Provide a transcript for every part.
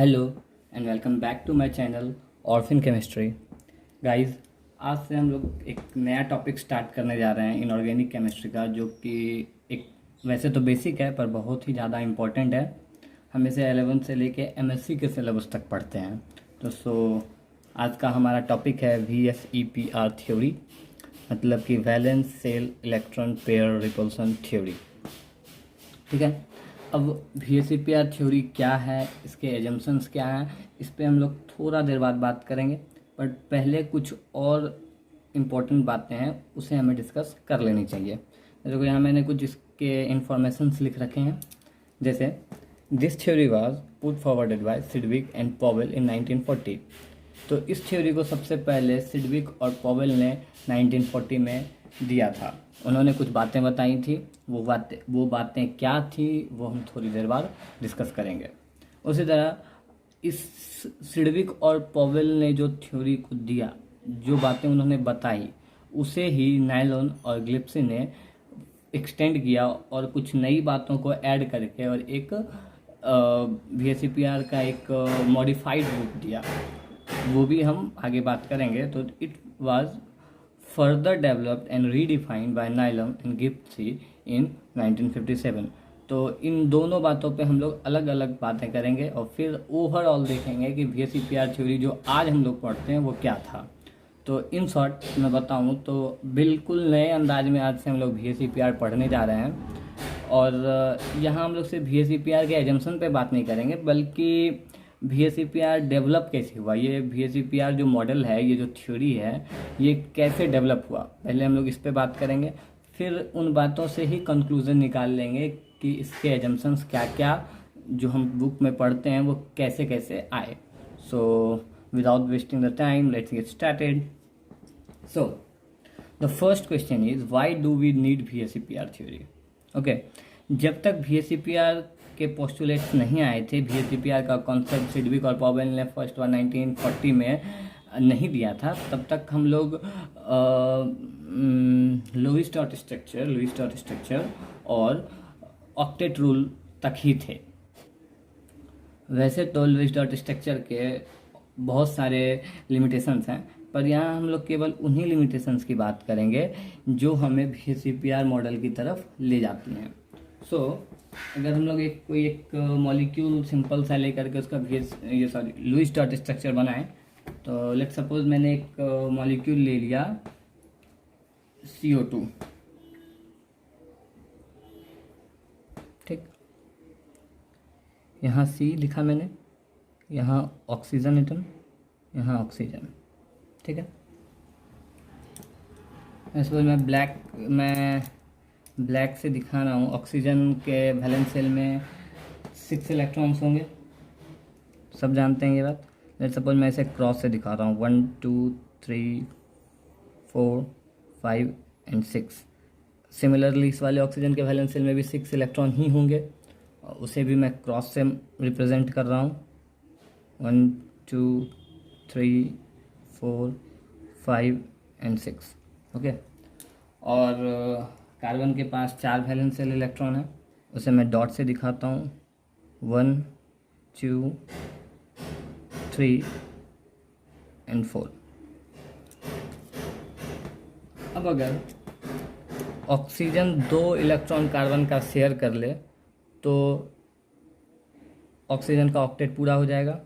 Hello and welcome back to my channel Orphin chemistry. Guys, आज से हम लोग एक नया टॉपिक स्टार्ट करने जा रहे हैं इनऑर्गेनिक केमिस्ट्री का, जो कि एक वैसे तो बेसिक है पर बहुत ही ज़्यादा इम्पोर्टेंट है। हम इसे 11 से लेके एमएससी के सिलेबस तक पढ़ते हैं। तो आज का हमारा टॉपिक है VSEPR थ्योरी, मतलब कि valence shell electron pair repulsion theory. ठीक है। अब VSEPR थ्योरी क्या है, इसके एजम्पशंस क्या हैं, इस पे हम लोग थोड़ा देर बाद बात करेंगे। बट पहले कुछ और इम्पोर्टेंट बातें हैं, उसे हमें डिस्कस कर लेनी चाहिए। जैसे कि यहाँ मैंने कुछ इसके इंफॉर्मेशंस लिख रखे हैं। जैसे this theory was put forwarded by Sidgwick and Powell in 1940। तो इस थ्योरी को सबसे पहले सिडविक और पॉवेल ने 1940 में दिया था। उन्होंने कुछ बातें बताई थी, वो बातें क्या थी वो हम थोड़ी देर बाद डिस्कस करेंगे। उसी तरह इस सिडविक और पॉवेल ने जो थ्योरी को दिया, जो बातें उन्होंने बताई, उसे ही नायलॉन और ग्लिप्सी ने एक्सटेंड किया और कुछ नई बातों को ऐड करके और एक VSEPR का एक मॉडिफाइड रूप दिया। वो भी हम आगे बात करेंगे। तो it was further developed and redefined by Nyholm and गिब्सी इन 1957। तो इन दोनों बातों पे हम लोग अलग अलग बातें करेंगे और फिर ओवरऑल देखेंगे कि VSEPR थ्योरी जो आज हम लोग पढ़ते हैं वो क्या था। तो इन शॉर्ट मैं बताऊं तो बिल्कुल नए अंदाज में आज से हम लोग VSEPR पढ़ने जा रहे हैं। और यहाँ हम लोग सिर्फ VSEPR के एजम्पशन पे बात नहीं करेंगे, बल्कि VSEPR डेवलप कैसे हुआ, ये VSEPR जो मॉडल है, ये जो थ्योरी है, ये कैसे डेवलप हुआ, पहले हम लोग इस पे बात करेंगे। फिर उन बातों से ही कंक्लूजन निकाल लेंगे कि इसके एजम्पशंस क्या क्या जो हम बुक में पढ़ते हैं वो कैसे कैसे आए। So without wasting the time, let's get started. So the first question is, why do we need VSEPR theory? Okay, जब तक VSEPR के पोस्टुलेट्स नहीं आए थे, VSEPR का कॉन्सेप्ट सिडविक और पॉवेल ने फर्स्ट बार 1940 में नहीं दिया था, तब तक हम लोग लुईस डॉट स्ट्रक्चर और ऑक्टेट रूल तक ही थे। वैसे तो लुईस डॉट स्ट्रक्चर के बहुत सारे लिमिटेशंस हैं, पर यहाँ हम लोग केवल उन्हीं लिमिटेशंस की बात करेंगे जो हमें VSEPR मॉडल की तरफ ले जाती हैं। सो अगर हम लोग कोई एक मॉलिक्यूल सिंपल सा लेकर के उसका लुईस डॉट स्ट्रक्चर बनाएं, तो लेट्स सपोज मैंने एक मॉलिक्यूल ले लिया CO2। ठीक, यहाँ C लिखा मैंने, यहाँ ऑक्सीजन एटम, यहाँ ऑक्सीजन। ठीक है। सपोज मैं ब्लैक से दिखा रहा हूँ। ऑक्सीजन के वैलेंस सेल में 6 इलेक्ट्रॉन्स होंगे, सब जानते हैं ये बात। लेट्स सपोज मैं इसे क्रॉस से दिखा रहा हूँ, 1 2 3 4 5 एंड 6। सिमिलरली इस वाले ऑक्सीजन के वैलेंस सेल में भी 6 इलेक्ट्रॉन ही होंगे, और उसे भी मैं क्रॉस से रिप्रेजेंट कर रहा हूँ, 1 2 3 4 5 एंड 6। ओके। और कार्बन के पास 4 वैलेंस सेल इलेक्ट्रॉन है, उसे मैं डॉट से दिखाता हूँ, 1 2 3 एंड 4। अब अगर ऑक्सीजन 2 इलेक्ट्रॉन कार्बन का शेयर कर ले तो ऑक्सीजन का ऑक्टेट पूरा हो जाएगा।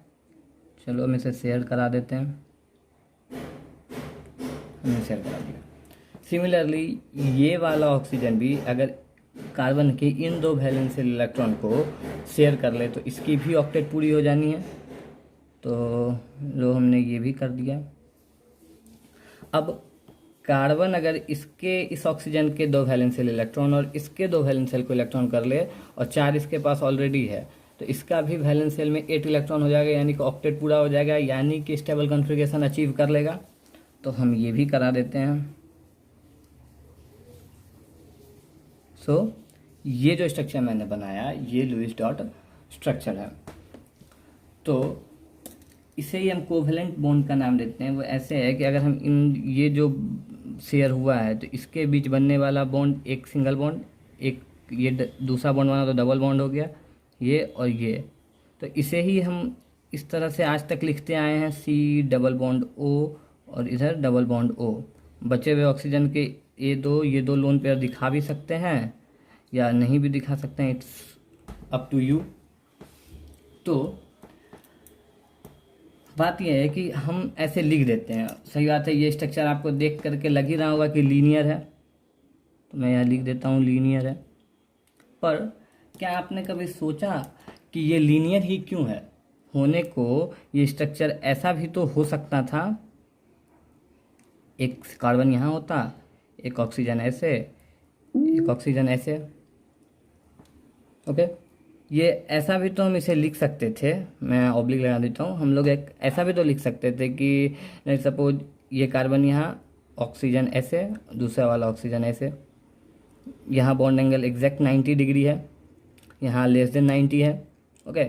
चलो हम इसे शेयर करा देते हैं, हमने शेयर करा दिया। सिमिलरली ये वाला ऑक्सीजन भी अगर कार्बन के इन 2 वैलेंस इलेक्ट्रॉन को शेयर कर ले तो इसकी भी ऑक्टेट पूरी हो जानी है। तो लो हमने ये भी कर दिया। अब कार्बन अगर इस ऑक्सीजन के 2 वैलेंस इलेक्ट्रॉन और इसके 2 वैलेंस को इलेक्ट्रॉन कर ले और 4 इसके पास ऑलरेडी है, तो इसका भी वैलेंस सेल में 8 इलेक्ट्रॉन हो जाएगा, यानी कि ऑक्टेट पूरा हो जाएगा, यानी कि स्टेबल कॉन्फ़िगरेशन अचीव कर लेगा। तो हम ये भी करा देते हैं। सो ये जो स्ट्रक्चर मैंने बनाया, ये लुईस डॉट स्ट्रक्चर है। तो इसे ही हम कोवेलेंट बॉन्ड का नाम देते हैं। वो ऐसे है कि अगर हम ये जो शेयर हुआ है तो इसके बीच बनने वाला बॉन्ड एक सिंगल बॉन्ड, एक ये दूसरा बॉन्ड बना तो डबल बॉन्ड हो गया, ये और ये। तो इसे ही हम इस तरह से आज तक लिखते आए हैं, C डबल बॉन्ड O और इधर डबल बॉन्ड O। बचे हुए ऑक्सीजन के ये दो लोन पेयर दिखा भी सकते हैं या नहीं भी दिखा सकते हैं, इट्स अप टू यू। तो बात यह है कि हम ऐसे लिख देते हैं, सही बात है। ये स्ट्रक्चर आपको देख करके लग ही रहा होगा कि लीनियर है, तो मैं यहाँ लिख देता हूँ लीनियर है। पर क्या आपने कभी सोचा कि ये लीनियर ही क्यों है? होने को ये स्ट्रक्चर ऐसा भी तो हो सकता था, एक कार्बन यहाँ होता, एक ऑक्सीजन ऐसे, एक ऑक्सीजन ऐसे, ओके। ये ऐसा भी तो हम इसे लिख सकते थे, मैं ऑब्लिक लगा देता हूँ। हम लोग एक ऐसा भी तो लिख सकते थे कि सपोज ये कार्बन यहाँ, ऑक्सीजन ऐसे, दूसरा वाला ऑक्सीजन ऐसे, यहाँ बॉन्ड एंगल एग्जैक्ट 90 डिग्री है, यहाँ लेस देन 90 है, ओके।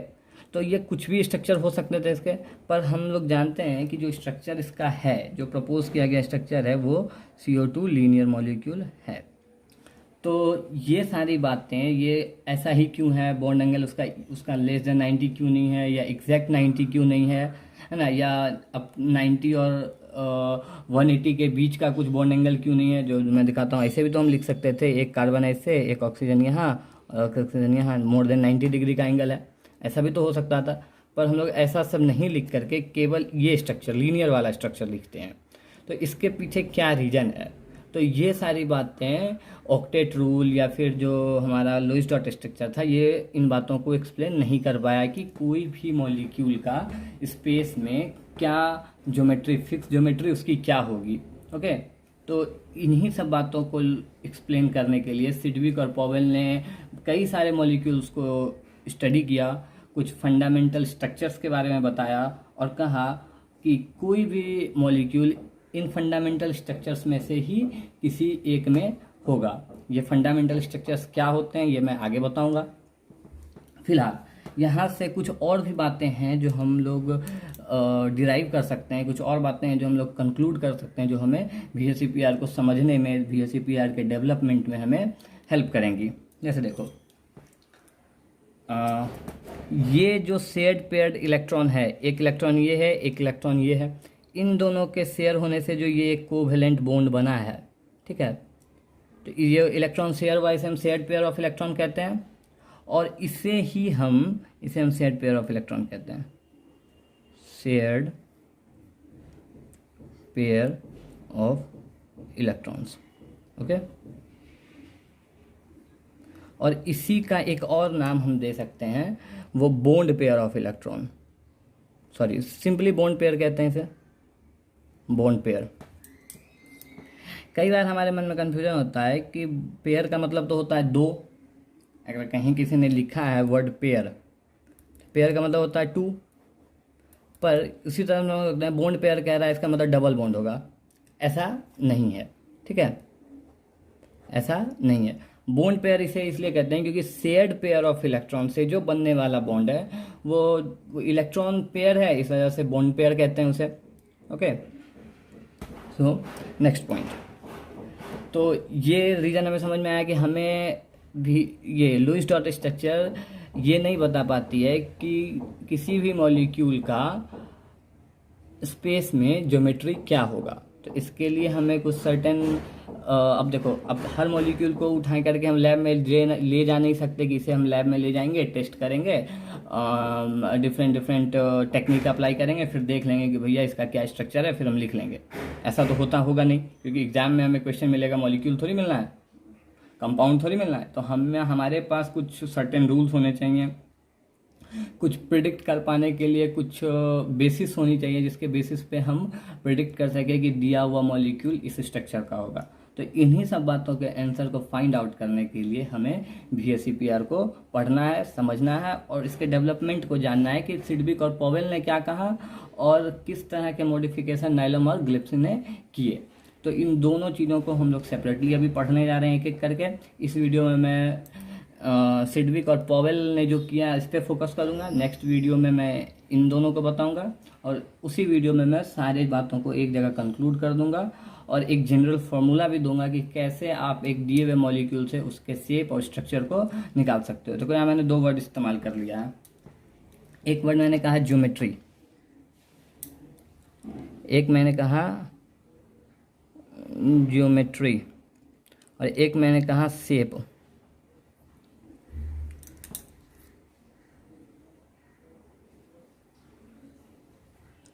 तो ये कुछ भी स्ट्रक्चर हो सकते थे इसके, पर हम लोग जानते हैं कि जो स्ट्रक्चर इसका है, जो प्रपोज किया गया स्ट्रक्चर है, वो CO2 लीनियर मॉलिक्यूल है। तो ये सारी बातें, ये ऐसा ही क्यों है, बॉन्ड एंगल उसका लेस देन 90 क्यों नहीं है, या एग्जैक्ट 90 क्यों नहीं है ना, या अब 90 और 180 के बीच का कुछ बॉन्ड एंगल क्यों नहीं है, जो मैं दिखाता हूँ। ऐसे भी तो हम लिख सकते थे, एक कार्बन ऐसे, एक ऑक्सीजन यहाँ और ऑक्सीजन यहाँ, मोर देन 90 डिग्री का एंगल है, ऐसा भी तो हो सकता था। पर हम लोग ऐसा सब नहीं लिख करके केवल ये स्ट्रक्चर, लीनियर वाला स्ट्रक्चर लिखते हैं। तो इसके पीछे क्या रीज़न है? तो ये सारी बातें ऑक्टेट रूल या फिर जो हमारा लुईस डॉट स्ट्रक्चर था, ये इन बातों को एक्सप्लेन नहीं कर पाया कि कोई भी मॉलिक्यूल का स्पेस में क्या ज्योमेट्री, फिक्स ज्योमेट्री उसकी क्या होगी, ओके। तो इन्हीं सब बातों को एक्सप्लेन करने के लिए सिडविक और पॉवेल ने कई सारे मॉलिक्यूल्स को स्टडी किया, कुछ फंडामेंटल स्ट्रक्चर्स के बारे में बताया और कहा कि कोई भी मॉलिक्यूल इन फंडामेंटल स्ट्रक्चर्स में से ही किसी एक में होगा। ये फंडामेंटल स्ट्रक्चर्स क्या होते हैं ये मैं आगे बताऊंगा। फिलहाल यहाँ से कुछ और भी बातें हैं जो हम लोग डिराइव कर सकते हैं, कुछ और बातें हैं जो हम लोग कंक्लूड कर सकते हैं, जो हमें VSEPR को समझने में, VSEPR के डेवलपमेंट में हमें हेल्प करेंगी। जैसे देखो, ये जो शेयर्ड पेयर्ड इलेक्ट्रॉन है, एक इलेक्ट्रॉन ये है, एक इलेक्ट्रॉन ये है, इन दोनों के शेयर होने से जो ये कोवेलेंट बॉन्ड बना है, ठीक है, तो ये इलेक्ट्रॉन शेयर वाइज हम शेयर्ड पेयर ऑफ इलेक्ट्रॉन कहते हैं, और इसे हम शेयर्ड पेयर ऑफ इलेक्ट्रॉन कहते हैं, shared pair of electrons, okay. और इसी का एक और नाम हम दे सकते हैं, वो bond pair of electron, sorry simply bond pair कहते हैं इसे, बॉन्ड पेयर। कई बार हमारे मन में कन्फ्यूजन होता है कि पेयर का मतलब तो होता है दो, अगर कहीं किसी ने लिखा है वर्ड पेयर, पेयर का मतलब होता है टू, पर उसी तरह हम लोग देखते हैं बॉन्ड पेयर कह रहा है, इसका मतलब डबल बॉन्ड होगा। ऐसा नहीं है, ठीक है, ऐसा नहीं है। बॉन्ड पेयर इसे इसलिए कहते हैं क्योंकि शेयर्ड पेयर ऑफ इलेक्ट्रॉन से जो बनने वाला बॉन्ड है वो इलेक्ट्रॉन पेयर है, इस वजह से बॉन्ड पेयर कहते हैं उसे, ओके। सो नेक्स्ट पॉइंट, तो ये रीज़न हमें समझ में आया कि हमें भी ये लुईस डॉट स्ट्रक्चर ये नहीं बता पाती है कि किसी भी मॉलिक्यूल का स्पेस में ज्योमेट्री क्या होगा। तो इसके लिए हमें कुछ सर्टेन, अब देखो, अब हर मॉलिक्यूल को उठा करके हम लैब में ले जा नहीं सकते कि इसे हम लैब में ले जाएंगे, टेस्ट करेंगे, डिफरेंट टेक्निक अप्लाई करेंगे, फिर देख लेंगे कि भैया इसका क्या स्ट्रक्चर है, फिर हम लिख लेंगे। ऐसा तो होगा नहीं, क्योंकि एग्जाम में हमें क्वेश्चन मिलेगा, मॉलिक्यूल थोड़ी मिलना है, कंपाउंड थोड़ी मिलना है। तो हमारे पास कुछ सर्टेन रूल्स होने चाहिए, कुछ प्रिडिक्ट कर पाने के लिए कुछ बेसिस होनी चाहिए, जिसके बेसिस पे हम प्रिडिक्ट कर सके कि दिया हुआ मॉलिक्यूल इस स्ट्रक्चर का होगा। तो इन्हीं सब बातों के आंसर को फाइंड आउट करने के लिए हमें VSEPR को पढ़ना है, समझना है और इसके डेवलपमेंट को जानना है कि सिडविक और पॉवेल ने क्या कहा और किस तरह के मॉडिफिकेशन नाइलम और ग्लिप्स ने किए। तो इन दोनों चीज़ों को हम लोग सेपरेटली अभी पढ़ने जा रहे हैं एक एक करके। इस वीडियो में मैं सिडविक और पॉवेल ने जो किया इस पर फोकस करूँगा, नेक्स्ट वीडियो में मैं इन दोनों को बताऊँगा और उसी वीडियो में मैं सारी बातों को एक जगह कंक्लूड कर दूँगा और एक जनरल फार्मूला भी दूंगा कि कैसे आप एक दिए हुए मॉलिक्यूल से उसके शेप और स्ट्रक्चर को निकाल सकते हो। तो यहाँ मैंने दो वर्ड इस्तेमाल कर लिया है। एक वर्ड मैंने कहा है ज्योमेट्री, एक मैंने कहा ज्योमेट्री और एक मैंने कहा शेप।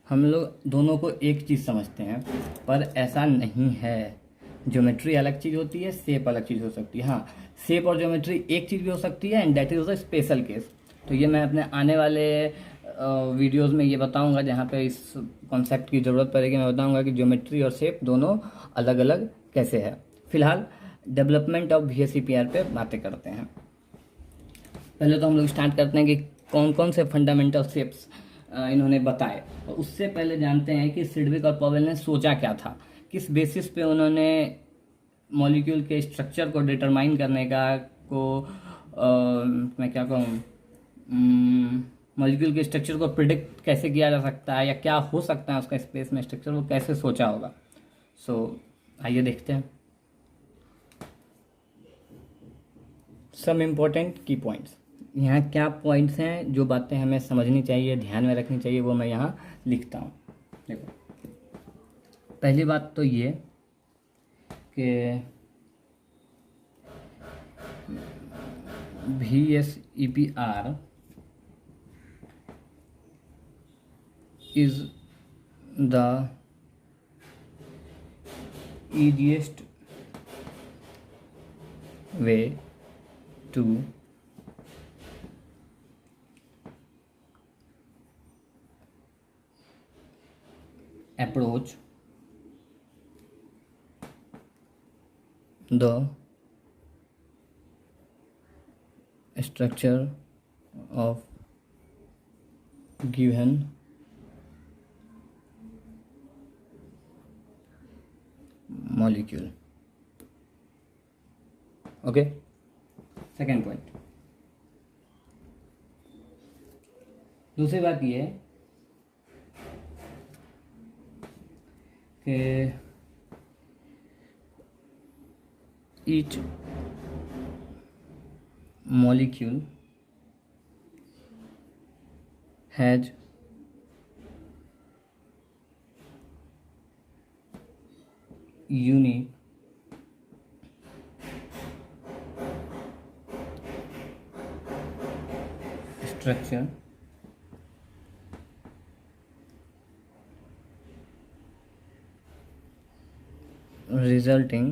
हम लोग दोनों को एक चीज़ समझते हैं, पर ऐसा नहीं है। ज्योमेट्री अलग चीज़ होती है, शेप अलग चीज़ हो सकती है। हाँ, शेप और ज्योमेट्री एक चीज़ भी हो सकती है, and that is a special case. तो ये मैं अपने आने वाले वीडियोस में ये बताऊंगा, जहाँ पे इस कॉन्सेप्ट की ज़रूरत पड़ेगी मैं बताऊंगा कि ज्योमेट्री और शेप दोनों अलग अलग कैसे है। फिलहाल डेवलपमेंट ऑफ VSEPR पे बातें करते हैं। पहले तो हम लोग स्टार्ट करते हैं कि कौन कौन से फंडामेंटल शेप्स इन्होंने बताए, और उससे पहले जानते हैं कि सिडविक और पॉवेल ने सोचा क्या था, किस बेसिस पे उन्होंने मॉलिक्यूल के स्ट्रक्चर को डिटरमाइन करने का मैं क्या कहूँ, मॉलिक्यूल के स्ट्रक्चर को प्रिडिक्ट कैसे किया जा सकता है या क्या हो सकता है उसका स्पेस में स्ट्रक्चर, वो कैसे सोचा होगा। आइए देखते हैं सम इम्पोर्टेंट की पॉइंट्स। यहाँ क्या पॉइंट्स हैं जो बातें हमें समझनी चाहिए, ध्यान में रखनी चाहिए, वो मैं यहाँ लिखता हूँ। देखो, पहली बात तो ये कि VSEPR is the easiest way to approach the structure of given molecule. Okay, second point. दूसरी बात ये कि each molecule has unique structure resulting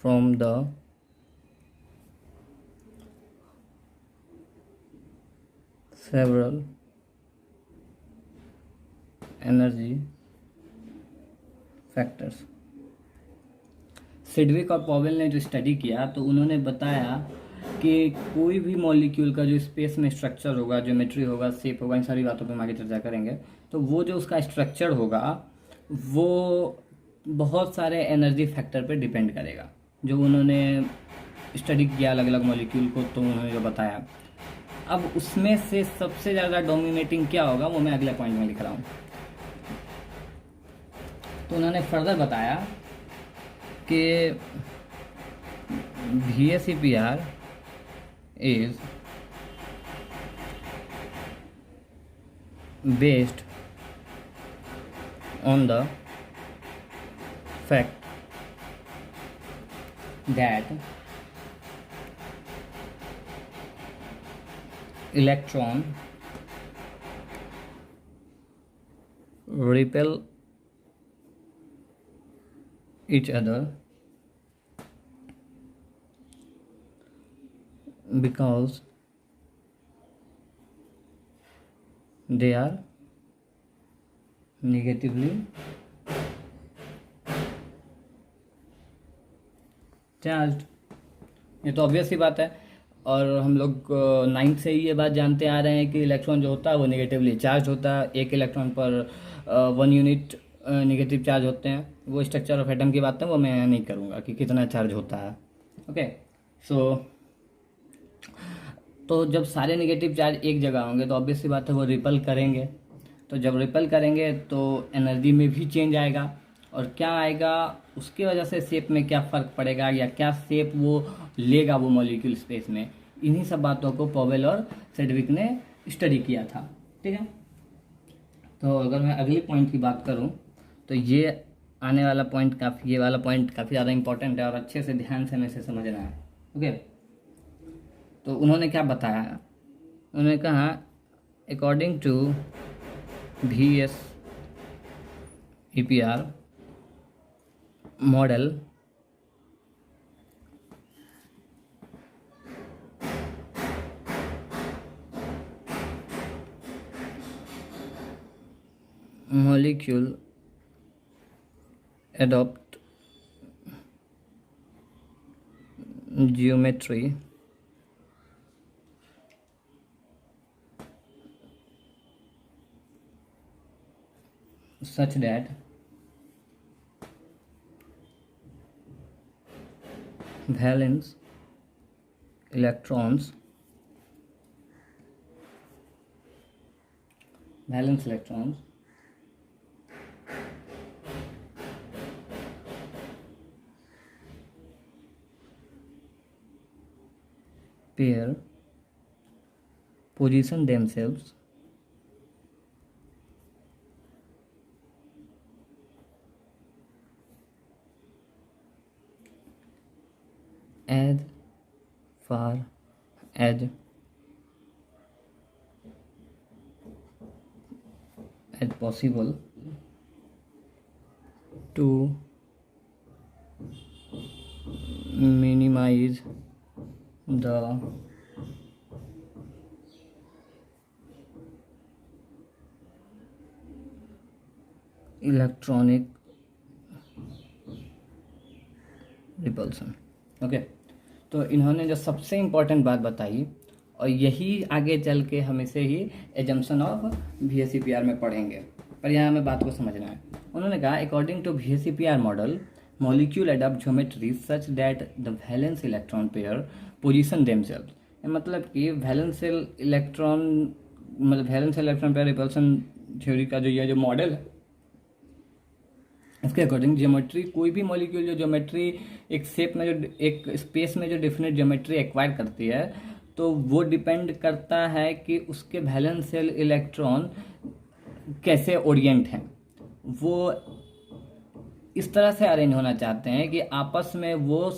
from the several energy factors। Sidgwick और पॉवेल ने जो स्टडी किया तो उन्होंने बताया कि कोई भी मॉलिक्यूल का जो स्पेस में स्ट्रक्चर होगा, ज्योमेट्री होगा, शेप होगा, इन सारी बातों पे हम आगे चर्चा करेंगे, तो वो जो उसका स्ट्रक्चर होगा वो बहुत सारे एनर्जी फैक्टर पे डिपेंड करेगा, जो उन्होंने स्टडी किया अलग अलग मॉलिक्यूल को, तो उन्होंने जो बताया। अब उसमें से सबसे ज़्यादा डोमिनेटिंग क्या होगा वो मैं अगले पॉइंट में लिख रहा हूँ। तो उन्होंने फर्दर बताया कि VSEPR is based on the fact that electron repel each other because they are negatively charged. ये तो ऑब्वियस सी बात है, और हम लोग 9th से ही ये बात जानते आ रहे हैं कि इलेक्ट्रॉन जो होता है वो नेगेटिवली चार्ज होता है। एक इलेक्ट्रॉन पर 1 यूनिट नेगेटिव चार्ज होते हैं। वो स्ट्रक्चर ऑफ एटम की बात है, वो मैं नहीं करूँगा कि कितना चार्ज होता है। ओके, तो जब सारे नेगेटिव चार्ज एक जगह होंगे तो ऑब्वियस सी बात है वो रिपल करेंगे। तो जब रिपल करेंगे तो एनर्जी में भी चेंज आएगा, और क्या आएगा उसकी वजह से शेप में क्या फ़र्क पड़ेगा या क्या शेप वो लेगा वो मॉलिक्यूल स्पेस में, इन्हीं सब बातों को पॉवेल और सेडविक ने स्टडी किया था। ठीक है, तो अगर मैं अगली पॉइंट की बात करूं तो ये आने वाला पॉइंट काफ़ी, ये वाला पॉइंट काफ़ी ज़्यादा इंपॉर्टेंट है और अच्छे से ध्यान से हमें इसे समझना है। ओके, तो उन्होंने क्या बताया, उन्होंने कहा according to VSEPR model molecule adopt geometry such that valence electrons pair position themselves as far as possible to minimize the electronic repulsion. Okay, तो इन्होंने जो सबसे इम्पोर्टेंट बात बताई और यही आगे चल के हम इसे ही एजम्पशन ऑफ VSEPR में पढ़ेंगे, पर यहाँ हमें बात को समझना है। उन्होंने कहा according to VSEPR model molecule adopt geometry such that the valence electron pair position themselves, मतलब कि valence electron pair repulsion theory का जो मॉडल है, इसके अकॉर्डिंग ज्योमेट्री, कोई भी मॉलिक्यूल जो ज्योमेट्री एक शेप में, जो एक स्पेस में जो डेफिनेट ज्योमेट्री एक्वायर करती है, तो वो डिपेंड करता है कि उसके वैलेंस शेल इलेक्ट्रॉन कैसे ओरिएंट हैं। वो इस तरह से अरेंज होना चाहते हैं कि आपस में वो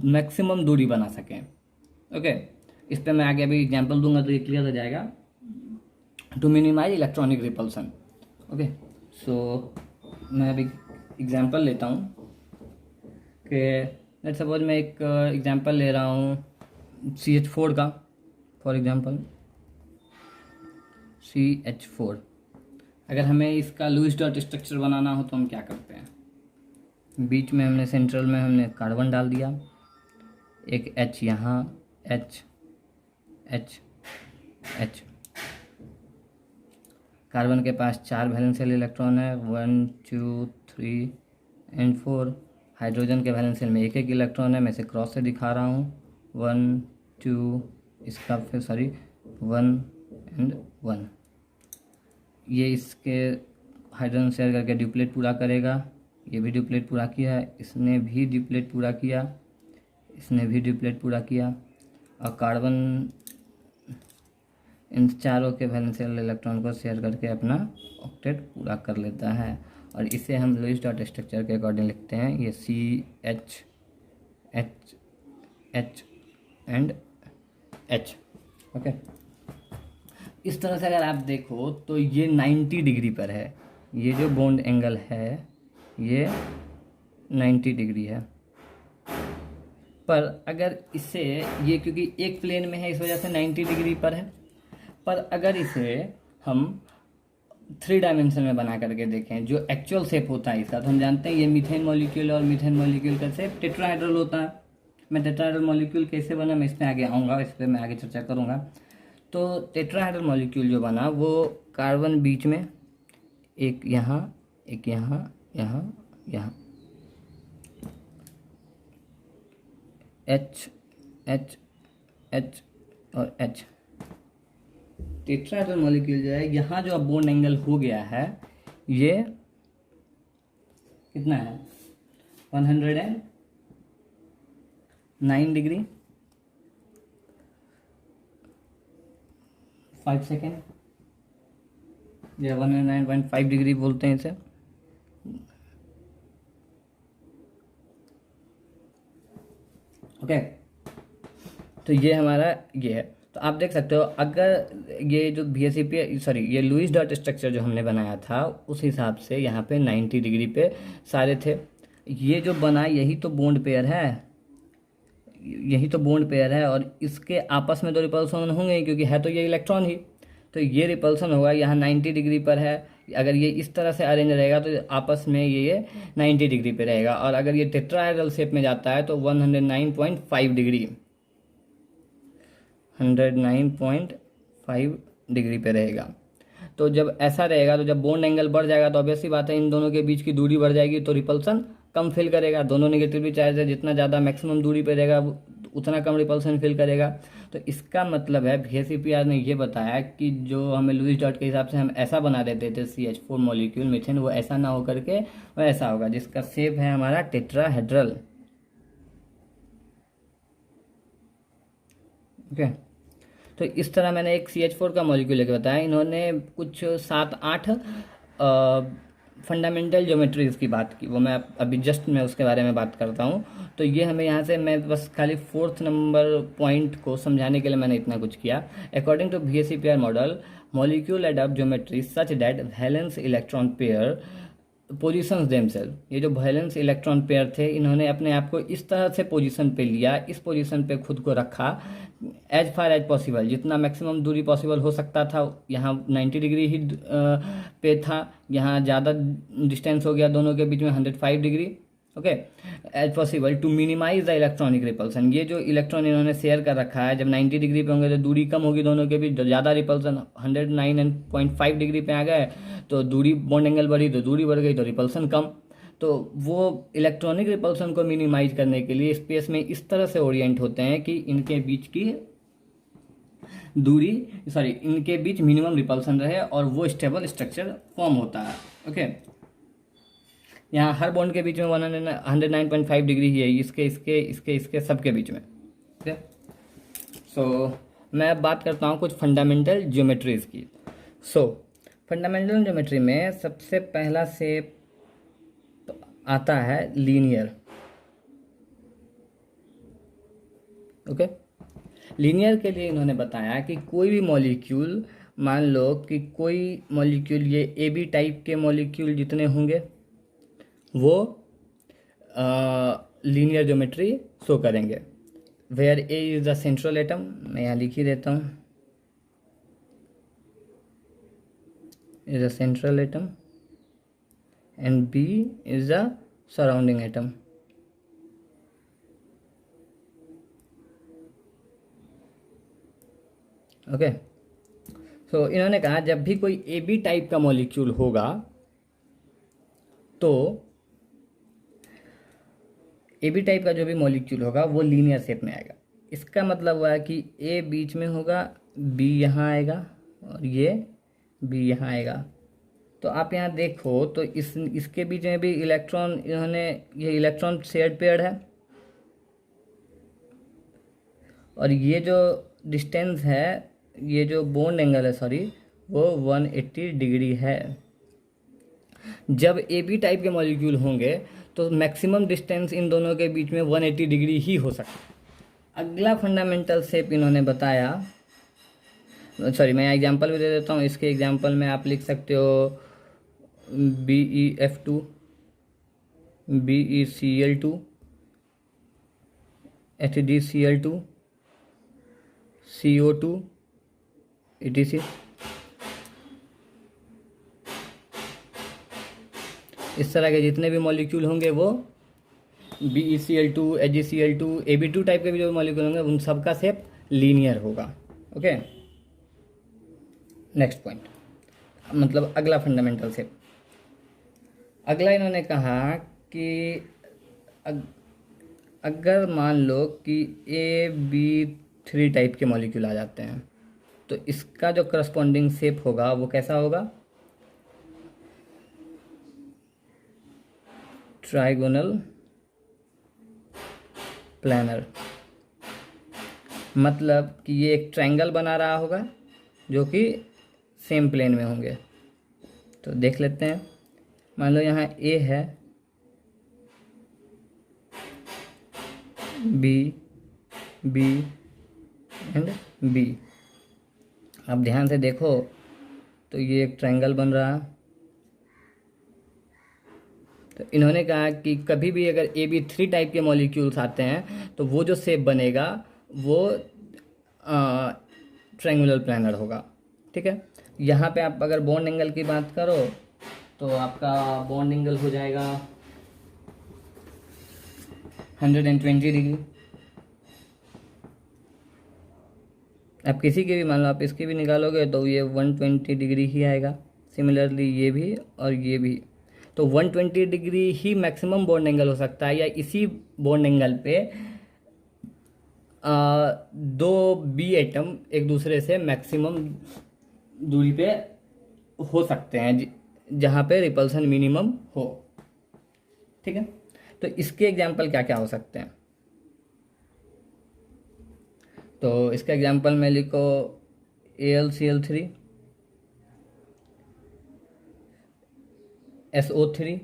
मैक्सिमम दूरी बना सकें। ओके, इस पर मैं आगे अभी एग्जांपल दूंगा तो ये क्लियर हो जाएगा। To minimize electronic repulsion. Okay, so मैं अभी एग्जांपल लेता हूँ कि लेट्स सपोज मैं एक एग्जांपल ले रहा हूँ CH4 का, फॉर एग्जांपल CH4। अगर हमें इसका लुईस डॉट स्ट्रक्चर बनाना हो तो हम क्या करते हैं, बीच में हमने सेंट्रल में हमने कार्बन डाल दिया, एक H यहाँ, H H H, कार्बन के पास 4 वैलेंशियल इलेक्ट्रॉन है, 1 2 3 एंड 4। हाइड्रोजन के वैलेंशियल में एक इलेक्ट्रॉन है, मैं इसे क्रॉस से दिखा रहा हूँ, 1 2, इसका फिर 1 एंड 1। ये इसके हाइड्रोजन शेयर करके ड्यूप्लेट पूरा करेगा, ये भी ड्यूप्लेट पूरा किया है, इसने भी ड्यूप्लेट पूरा किया, इसने भी ड्यूप्लेट पूरा किया, और कार्बन इन चारों के वैलेंशियल इलेक्ट्रॉन को शेयर करके अपना ऑक्टेट पूरा कर लेता है। और इसे हम लुईस डॉट स्ट्रक्चर के अकॉर्डिंग लिखते हैं, ये CH H H and H। Okay, इस तरह से अगर आप देखो तो ये 90 डिग्री पर है, ये जो बॉन्ड एंगल है ये 90 डिग्री है। पर अगर इसे, ये क्योंकि एक प्लेन में है इस वजह से 90 डिग्री पर है, पर अगर इसे हम 3 डायमेंशन में बना करके देखें, जो एक्चुअल शेप होता है इसका, तो हम जानते हैं ये मीथेन मॉलिक्यूल और मीथेन मॉलिक्यूल का शेप टेट्राहेड्रल होता है। मैं टेट्राहेड्रल मॉलिक्यूल कैसे बना मैं इसमें आगे आऊँगा, इस पर मैं आगे चर्चा करूँगा। तो टेट्राहेड्रल मॉलिक्यूल जो बना वो कार्बन बीच में, एक यहाँ, एक यहाँ, यहाँ, यहाँ, H H H और H। टेट्राहेड्रल मॉलिक्यूल जो है, यहाँ जो अब बॉन्ड एंगल हो गया है ये कितना है, 109 डिग्री 5 सेकेंड। ये 109.5 डिग्री बोलते हैं इसे। ओके, तो ये हमारा ये है। तो आप देख सकते हो अगर ये जो BSEP सॉरी ये लुईस डॉट स्ट्रक्चर जो हमने बनाया था उस हिसाब से यहाँ पे 90 डिग्री पे सारे थे। ये जो बना यही तो बॉन्ड पेयर है, यही तो बॉन्ड पेयर है, और इसके आपस में तो रिपल्सन होंगे ही, क्योंकि है तो ये इलेक्ट्रॉन ही। तो ये रिपल्सन होगा, यहाँ 90 डिग्री पर है। अगर ये इस तरह से अरेंज रहेगा तो आपस में ये 90 डिग्री पे रहेगा, और अगर ये टेट्राहेड्रल शेप में जाता है तो 109.5 डिग्री 109.5 डिग्री पे रहेगा। तो जब ऐसा रहेगा तो जब बॉन्ड एंगल बढ़ जाएगा तो ऑब्वियस सी बात है इन दोनों के बीच की दूरी बढ़ जाएगी, तो रिपल्सन कम फील करेगा। दोनों नेगेटिवली चार्ज है, जितना ज़्यादा मैक्सिमम दूरी पे रहेगा उतना कम रिपल्सन फील करेगा। तो इसका मतलब है VSEPR ने ये बताया कि जो हमें लुईस डॉट के हिसाब से हम ऐसा बना देते थे CH4 मॉलिक्यूल मीथेन, वो ऐसा ना हो करके वो ऐसा होगा जिसका शेप है हमारा टेट्राहेड्रल। ओके, तो इस तरह मैंने एक CH4 का मॉलिक्यूल लेके बताया। इन्होंने कुछ 7-8 फंडामेंटल ज्योमेट्रीज की बात की, वो मैं अभी जस्ट मैं उसके बारे में बात करता हूँ। तो ये हमें यहाँ से मैं बस खाली 4th नंबर पॉइंट को समझाने के लिए मैंने इतना कुछ किया। According to VSEPR model, molecule adopt geometry such that valence electron pair positions themself. ये जो वैलेंस इलेक्ट्रॉन पेयर थे इन्होंने अपने आप को इस तरह से पोजीशन पे लिया, इस पोजीशन पे खुद को रखा एज फार एज पॉसिबल, जितना मैक्सिमम दूरी पॉसिबल हो सकता था। यहाँ 90 डिग्री ही पे था, यहाँ ज़्यादा डिस्टेंस हो गया दोनों के बीच में 105 degree. Okay, as possible to minimize the electronic repulsion. ये जो इलेक्ट्रॉन इन्होंने शेयर कर रखा है, जब 90 डिग्री पे होंगे तो दूरी कम होगी दोनों के बीच, ज़्यादा रिपल्सन 109.5 डिग्री पे आ गए तो दूरी बॉन्ड एंगल बढ़ी तो दूरी बढ़ गई तो रिपल्सन कम। तो वो इलेक्ट्रॉनिक रिपल्सन को मिनिमाइज करने के लिए स्पेस में इस तरह से ओरिएंट होते हैं कि इनके बीच की दूरी इनके बीच मिनिमम रिपल्सन रहे और वो स्टेबल स्ट्रक्चर फॉर्म होता है। ओके, यहाँ हर बॉन्ड के बीच में 109.5 डिग्री ही है, इसके इसके इसके इसके सबके बीच में। ओके, सो मैं बात करता हूँ कुछ फंडामेंटल ज्योमेट्रीज की। फंडामेंटल ज्योमेट्री में सबसे पहला शेप आता है लीनियर। ओके, लीनियर के लिए इन्होंने बताया कि कोई भी मॉलिक्यूल, मान लो कि कोई मॉलिक्यूल ये AB टाइप के मॉलिक्यूल जितने होंगे वो लीनियर ज्योमेट्री शो करेंगे। Where A is the central atom, मैं यहाँ लिख ही देता हूँ, is a central atom and B is the surrounding atom. Okay, so इन्होंने कहा जब भी कोई AB टाइप का मॉलिक्यूल होगा तो AB टाइप का जो भी मॉलिक्यूल होगा वो लीनियर शेप में आएगा। इसका मतलब हुआ कि A बीच में होगा, B यहाँ आएगा और ये B यहाँ आएगा। तो आप यहाँ देखो तो इसके बीच में भी इलेक्ट्रॉन, इन्होंने ये इलेक्ट्रॉन शेयर्ड पेयर है और ये जो डिस्टेंस है, ये जो बॉन्ड एंगल है वो 180 डिग्री है। जब AB टाइप के मॉलिक्यूल होंगे तो मैक्सिमम डिस्टेंस इन दोनों के बीच में 180 डिग्री ही हो सकता है। अगला फंडामेंटल शेप इन्होंने बताया, मैं एग्जांपल भी दे देता हूँ। इसके एग्जांपल में आप लिख सकते हो BeF2, BeCl2, HgCl2, CO2 etc। इस तरह के जितने भी मॉलिक्यूल होंगे वो BeCl2, HgCl2, AB2 टाइप के भी जो मॉलिक्यूल होंगे उन सब का शेप लीनियर होगा। ओके, नेक्स्ट पॉइंट, मतलब अगला फंडामेंटल शेप। अगला इन्होंने कहा कि अगर मान लो कि AB3 टाइप के मॉलिक्यूल आ जाते हैं तो इसका जो करस्पॉन्डिंग शेप होगा वो कैसा होगा, ट्राइगोनल प्लानर। मतलब कि ये एक ट्रायंगल बना रहा होगा जो कि सेम प्लेन में होंगे। तो देख लेते हैं। मान लो यहाँ ए है, बी, बी एंड बी। अब ध्यान से देखो तो ये एक ट्रायंगल बन रहा है। तो इन्होंने कहा कि कभी भी अगर ए बी 3 टाइप के मॉलिक्यूल्स आते हैं तो वो जो शेप बनेगा वो ट्रायंगुलर प्लानर होगा। ठीक है, यहाँ पे आप अगर बॉन्ड एंगल की बात करो तो आपका बॉन्ड एंगल हो जाएगा 120 डिग्री। आप किसी के भी मान लो आप इसकी भी निकालोगे तो ये 120 डिग्री ही आएगा। सिमिलरली ये भी और ये भी। तो 120 डिग्री ही मैक्सिमम बॉन्ड एंगल हो सकता है, या इसी बॉन्ड एंगल पे दो बी एटम एक दूसरे से मैक्सिमम दूरी पे हो सकते हैं, जहाँ पे रिपल्सन मिनिमम हो। ठीक है, तो इसके एग्जाम्पल क्या क्या हो सकते हैं? तो इसका एग्जाम्पल में लिखो AlCl3, SO3,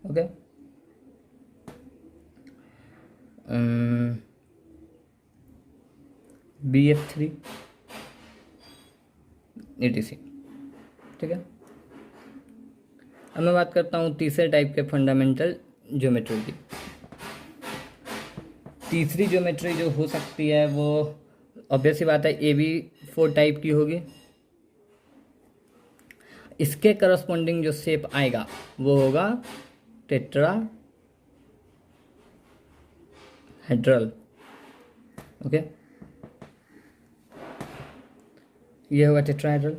okay, BF3 etc। ठीक है, अब मैं बात करता हूँ तीसरे टाइप के फंडामेंटल ज्योमेट्री की। तीसरी ज्योमेट्री जो हो सकती है वो ऑब्वियस सी बात है AB4 टाइप की होगी। इसके करस्पॉन्डिंग जो शेप आएगा वो होगा टेट्राहेड्रल। ओके, ये होगा टेट्राहेड्रल।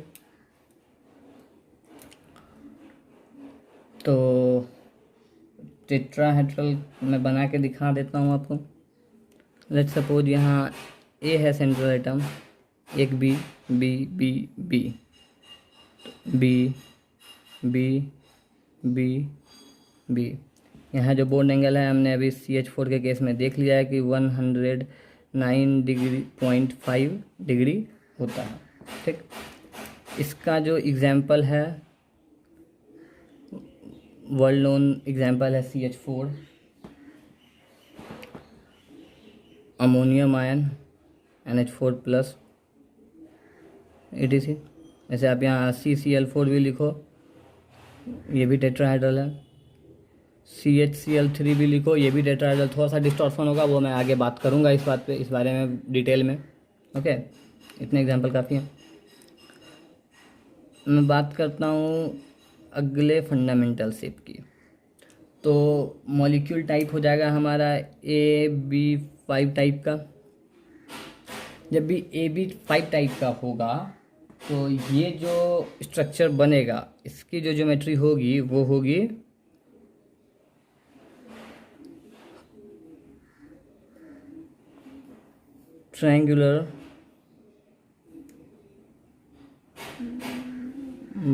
तो टेट्राहेड्रल मैं बना के दिखा देता हूँ आपको। लेट सपोज यहाँ ए है सेंट्रल एटम, एक B, B B B, B B B B. यहाँ जो बॉन्ड एंगल है हमने अभी CH4 के केस में देख लिया है कि 109.5 डिग्री होता है। ठीक, इसका जो एग्जाम्पल है वर्ल्ड नोन एग्जाम्पल है CH4, ammonium ion, NH4+, etc। जैसे आप यहाँ CCl4 भी लिखो, ये भी टेट्राहेड्रल है। CHCl3 भी लिखो, ये भी टेट्राहेड्रल। थोड़ा सा डिस्टॉर्शन होगा, वो मैं आगे बात करूँगा इस बात पे, इस बारे में डिटेल में। ओके, इतने एग्जाम्पल काफ़ी हैं। मैं बात करता हूँ अगले फंडामेंटल शेप की। तो मॉलिक्यूल टाइप हो जाएगा हमारा AB5 टाइप का। जब भी AB5 टाइप का होगा तो ये जो स्ट्रक्चर बनेगा, इसकी जो ज्योमेट्री होगी वो होगी triangular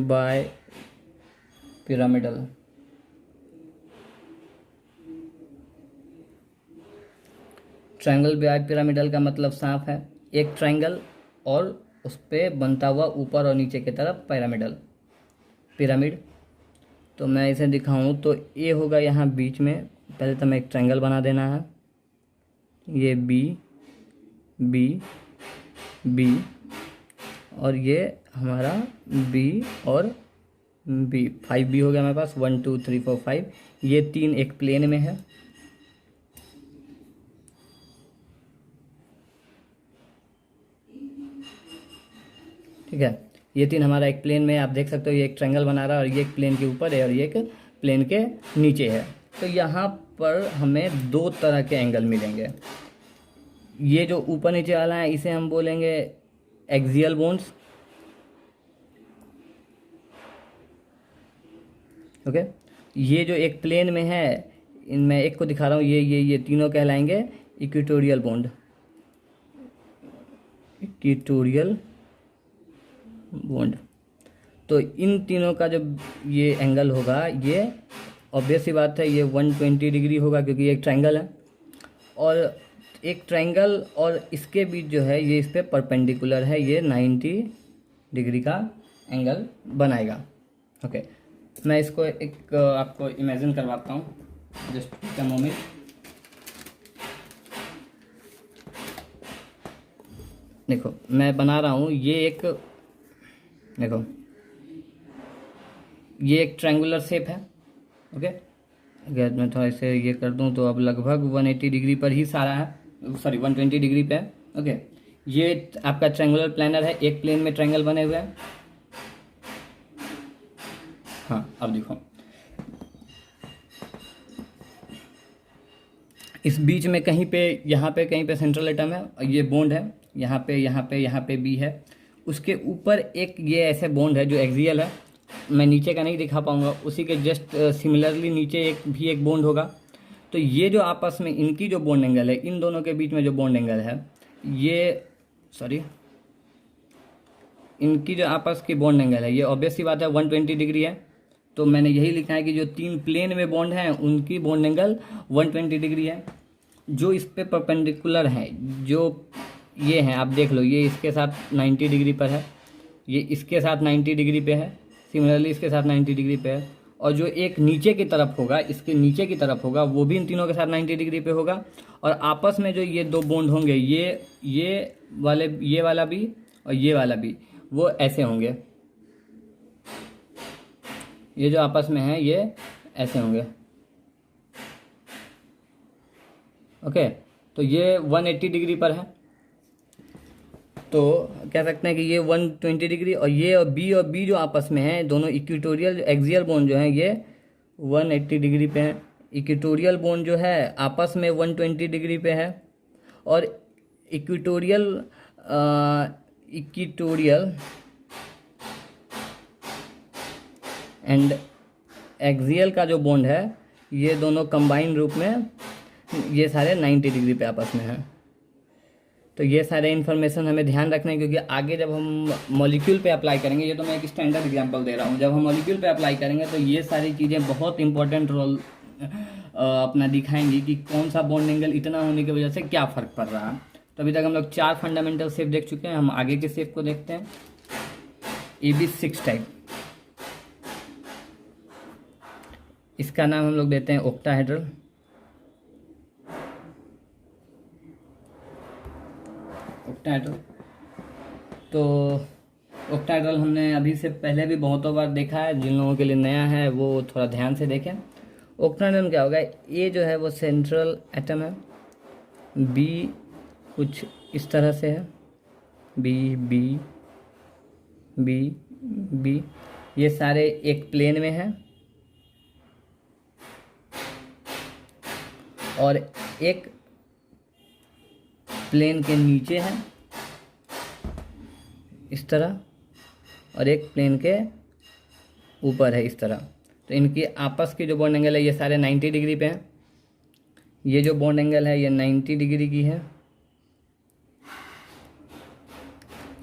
bipyramidal. Triangle bipyramidal का मतलब साफ है, एक ट्रायंगल और उस पर बनता हुआ ऊपर और नीचे की तरफ पिरामिड। तो मैं इसे दिखाऊं तो ए होगा यहाँ बीच में। पहले तो मैं एक ट्रायंगल बना देना है, ये बी बी बी, और ये हमारा बी और बी। 5B हो गया हमारे पास, 1 2 3 4 5। ये 3 एक प्लेन में है। ठीक है, ये 3 हमारा एक प्लेन में है। आप देख सकते हो ये एक ट्रायंगल बना रहा है, और ये एक प्लेन के ऊपर है और ये एक प्लेन के नीचे है। तो यहाँ पर हमें 2 तरह के एंगल मिलेंगे। ये जो ऊपर नीचे वाला है इसे हम बोलेंगे एक्सियल बॉन्ड्स। ओके, ये जो एक प्लेन में है, इनमें एक को दिखा रहा हूँ, ये तीनों कहलाएंगे इक्वेटोरियल बॉन्ड। Equatorial bond. तो इन तीनों का जब ये एंगल होगा, ये ऑब्वियस सी बात है ये 120 डिग्री होगा, क्योंकि ये एक ट्रायंगल है। और एक ट्रायंगल और इसके बीच जो है ये इस पर परपेंडिकुलर है, ये 90 डिग्री का एंगल बनाएगा। ओके, मैं इसको एक आपको इमेजिन करवाता हूँ, जस्ट अ मोमेंट। देखो मैं बना रहा हूँ, ये एक, देखो ये एक ट्रायंगुलर शेप है। ओके, अगर मैं थोड़ा इसे ये कर दूँ तो अब लगभग 180 डिग्री पर ही सारा है, सॉरी 120 डिग्री पे है। ओके, ये आपका ट्रायंगुलर प्लानर है, एक प्लेन में ट्रायंगल बने हुए हैं। हाँ अब देखो, इस बीच में कहीं पे, यहाँ पे कहीं पे सेंट्रल एटम है, और ये बॉन्ड है यहाँ पे, यहाँ पे, यहाँ पे बी है। उसके ऊपर एक ये ऐसे बॉन्ड है जो एक्सियल है, मैं नीचे का नहीं दिखा पाऊंगा, उसी के जस्ट सिमिलरली नीचे एक भी एक बॉन्ड होगा। तो ये जो आपस में इनकी जो बॉन्ड एंगल है, इन दोनों के बीच में जो बॉन्ड एंगल है, ये सॉरी इनकी जो आपस की बॉन्ड एंगल है, ये ऑब्वियस सी बात है 120 डिग्री है। तो मैंने यही लिखा है कि जो तीन प्लेन में बॉन्ड हैं उनकी बॉन्ड एंगल 120 डिग्री है। जो इस पे परपेंडिकुलर हैं, जो ये हैं, आप देख लो, ये इसके साथ 90 डिग्री पर है, ये इसके साथ 90 डिग्री पे है, सिमिलरली इसके साथ 90 डिग्री पे है, और जो एक नीचे की तरफ होगा, इसके नीचे की तरफ होगा, वो भी इन तीनों के साथ 90 डिग्री पे होगा। और आपस में जो ये दो बॉन्ड होंगे, ये वाले, ये वाला भी और ये वाला भी, वो ऐसे होंगे, ये जो आपस में है ये ऐसे होंगे। ओके, तो ये 180 डिग्री पर है, तो कह सकते हैं कि ये 120 डिग्री, और ये और बी जो आपस में है, दोनों इक्वेटोरियल एक्सियल बॉन्ड जो है ये 180 डिग्री पे है। इक्वेटोरियल बॉन्ड जो है आपस में 120 डिग्री पे है, और इक्वेटोरियल एंड एक्सियल का जो बॉन्ड है, ये दोनों कंबाइन रूप में ये सारे 90 डिग्री पे आपस में हैं। तो ये सारे इन्फॉर्मेशन हमें ध्यान रखना है, क्योंकि आगे जब हम मॉलिक्यूल पे अप्लाई करेंगे, ये तो मैं एक स्टैंडर्ड एग्जांपल दे रहा हूँ, जब हम मॉलिक्यूल पे अप्लाई करेंगे तो ये सारी चीज़ें बहुत इंपॉर्टेंट रोल अपना दिखाएंगी कि कौन सा बॉन्ड एंगल इतना होने की वजह से क्या फ़र्क पड़ रहा है। तो अभी तक हम लोग 4 फंडामेंटल शेप देख चुके हैं, हम आगे के शेप को देखते हैं। AB6 टाइप, इसका नाम हम लोग देते हैं ऑक्टाहेड्रल। तो ऑक्टाहेड्रल हमने अभी से पहले भी बहुतों बार देखा है, जिन लोगों के लिए नया है वो थोड़ा ध्यान से देखें। ऑक्टाहेड्रल में क्या होगा, ए जो है वो सेंट्रल एटम है, बी कुछ इस तरह से है, बी बी बी बी, ये सारे एक प्लेन में हैं, और एक प्लेन के नीचे है इस तरह, और एक प्लेन के ऊपर है इस तरह। तो इनकी आपस की जो बॉन्ड एंगल है ये सारे 90 डिग्री पे हैं। ये जो बॉन्ड एंगल है ये 90 डिग्री की है,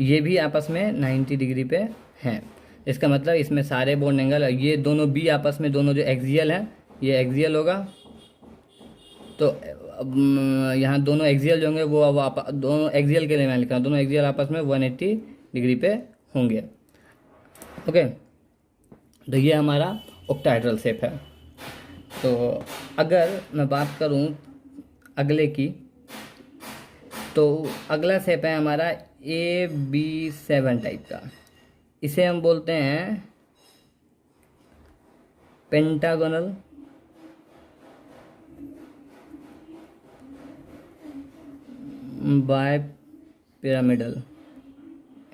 ये भी आपस में 90 डिग्री पे हैं। इसका मतलब इसमें सारे बॉन्ड एंगल, ये दोनों बी आपस में, दोनों जो एक्सियल है ये एक्सियल होगा। तो यहाँ दोनों एक्सियल जो होंगे वो अब दोनों एक्सियल के लिए मैं लिख रहा हूँ, दोनों एक्सियल आपस में 180 डिग्री पे होंगे। ओके, तो ये हमारा ऑक्टाहेड्रल शेप है। तो अगर मैं बात करूँ अगले की, तो अगला शेप है हमारा AB7 टाइप का। इसे हम बोलते हैं पेंटागोनल बाय पिरामिडल।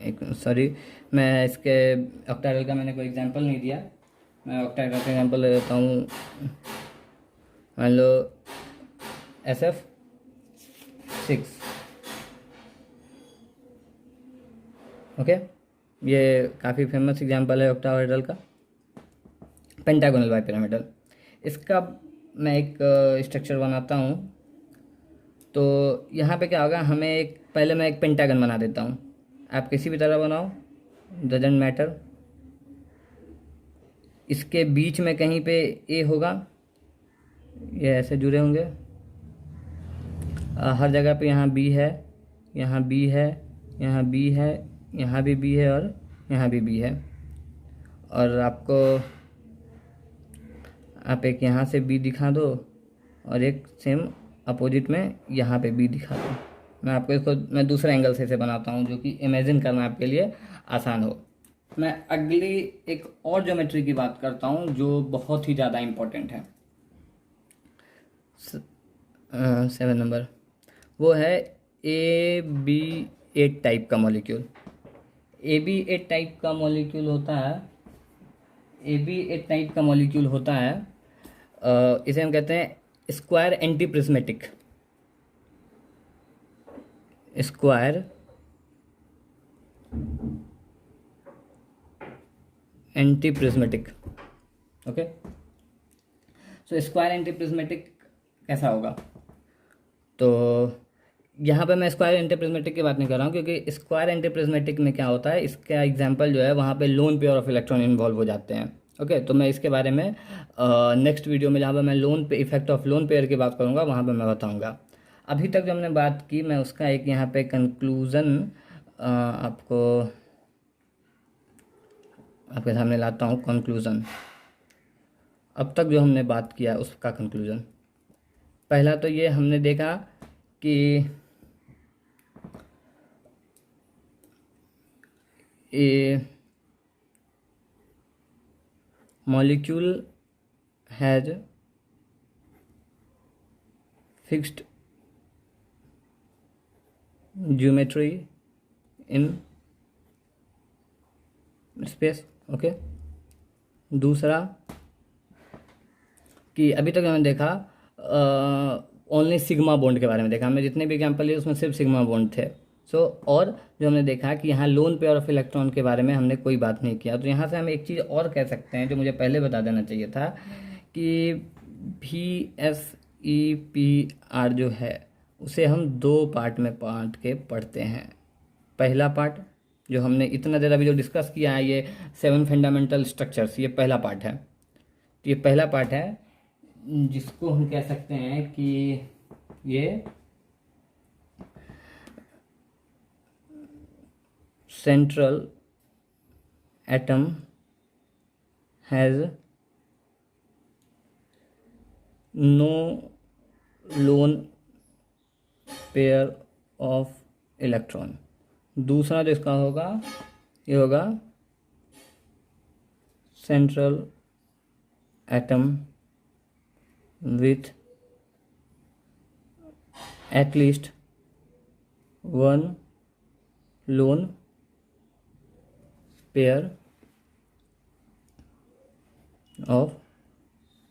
एक सॉरी, मैं इसके ऑक्टाहेड्रल का मैंने कोई एग्जांपल नहीं दिया, मैं ऑक्टाहेड्रल का एग्जांपल ले देता हूँ। मान लो SF6, ओके, ये काफ़ी फेमस एग्जांपल है ऑक्टाहेड्रल का, पेंटागोनल बाय पिरामिडल। इसका मैं एक स्ट्रक्चर बनाता हूँ। तो यहाँ पे क्या होगा, हमें एक, पहले मैं एक पेंटागन बना देता हूँ, आप किसी भी तरह बनाओ, डजंट मैटर। इसके बीच में कहीं पे ए होगा, ये ऐसे जुड़े होंगे, हर जगह पे यहाँ बी है, यहाँ बी है, यहाँ बी है, यहाँ भी बी है, और यहाँ भी बी है। और आपको आप एक यहाँ से बी दिखा दो और एक सेम अपोजिट में यहाँ पे बी दिखा दो। मैं आपको इसको मैं दूसरे एंगल से इसे बनाता हूँ जो कि इमेजिन करना आपके लिए आसान हो। मैं अगली एक और ज्योमेट्री की बात करता हूँ जो बहुत ही ज़्यादा इम्पोर्टेंट है। 7 नंबर वो है AB8 टाइप का मॉलिक्यूल। AB8 टाइप का मॉलिक्यूल होता है, AB8 टाइप का मॉलिक्यूल होता है, इसे हम कहते हैं square anti prismatic. Square anti prismatic. Okay, so square anti prismatic कैसा होगा? तो यहाँ पे मैं स्क्वायर एंटी प्रिज्मेटिक की बात नहीं कर रहा हूँ, क्योंकि स्क्वायर एंटी प्रिज्मेटिक में क्या होता है, इसका एग्जांपल जो है वहाँ पे lone pair of electron involve हो जाते हैं। ओके, तो मैं इसके बारे में नेक्स्ट वीडियो में, जहाँ पे मैं लोन पे इफेक्ट ऑफ लोन पेयर की बात करूँगा, वहाँ पे मैं बताऊँगा। अभी तक जो हमने बात की, मैं उसका एक यहाँ पे कंक्लूज़न आपको आपके सामने लाता हूँ। कंक्लूज़न, अब तक जो हमने बात किया उसका कंक्लूज़न। पहला तो ये हमने देखा कि ए molecule has fixed geometry in space। Okay, दूसरा कि अभी तक हमने देखा ओनली सिग्मा बॉन्ड के बारे में देखा हमने, जितने भी एग्जाम्पल लिए उसमें सिर्फ सिग्मा बॉन्ड थे। और जो हमने देखा कि यहाँ लोन पेयर ऑफ इलेक्ट्रॉन के बारे में हमने कोई बात नहीं किया। तो यहाँ से हम एक चीज़ और कह सकते हैं जो मुझे पहले बता देना चाहिए था कि VSEPR जो है उसे हम 2 पार्ट में बांट के पढ़ते हैं। पहला पार्ट जो हमने इतना देर अभी जो डिस्कस किया है, ये 7 फंडामेंटल स्ट्रक्चर्स, ये पहला पार्ट है। तो ये पहला पार्ट है जिसको हम कह सकते हैं कि ये central atom has no lone pair of electron। दूसरा जो इसका होगा, ये होगा central atom with at least one lone pair of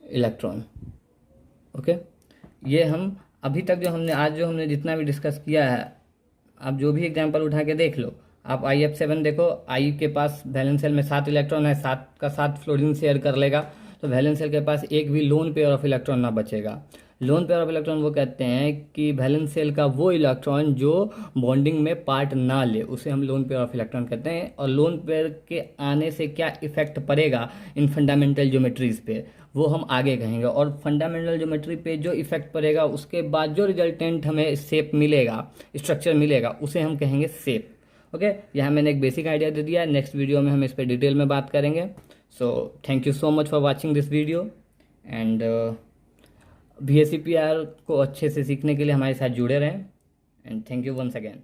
electron. Okay, ये हम अभी तक जो हमने आज जो हमने जितना भी डिस्कस किया है, आप जो भी एग्जांपल उठा के देख लो। आप IF7 देखो, आई के पास वैलेंस शेल में 7 इलेक्ट्रॉन है, 7 का 7 फ्लोरीन शेयर कर लेगा, तो वैलेंस शेल के पास एक भी लोन पेयर ऑफ इलेक्ट्रॉन ना बचेगा। लोन पेयर ऑफ इलेक्ट्रॉन वो कहते हैं कि वैलेंस शेल का वो इलेक्ट्रॉन जो बॉन्डिंग में पार्ट ना ले, उसे हम लोन पेयर ऑफ इलेक्ट्रॉन कहते हैं। और लोन पेयर के आने से क्या इफेक्ट पड़ेगा इन फंडामेंटल ज्योमेट्रीज पे, वो हम आगे कहेंगे। और फंडामेंटल ज्योमेट्री पे जो इफेक्ट पड़ेगा उसके बाद जो रिजल्टेंट हमें शेप मिलेगा, स्ट्रक्चर मिलेगा, उसे हम कहेंगे शेप। ओके, यहाँ मैंने एक बेसिक आइडिया दे दिया। नेक्स्ट वीडियो में हम इस पर डिटेल में बात करेंगे। So thank you so much for watching this video and VSEPR को अच्छे से सीखने के लिए हमारे साथ जुड़े रहें and thank you once again.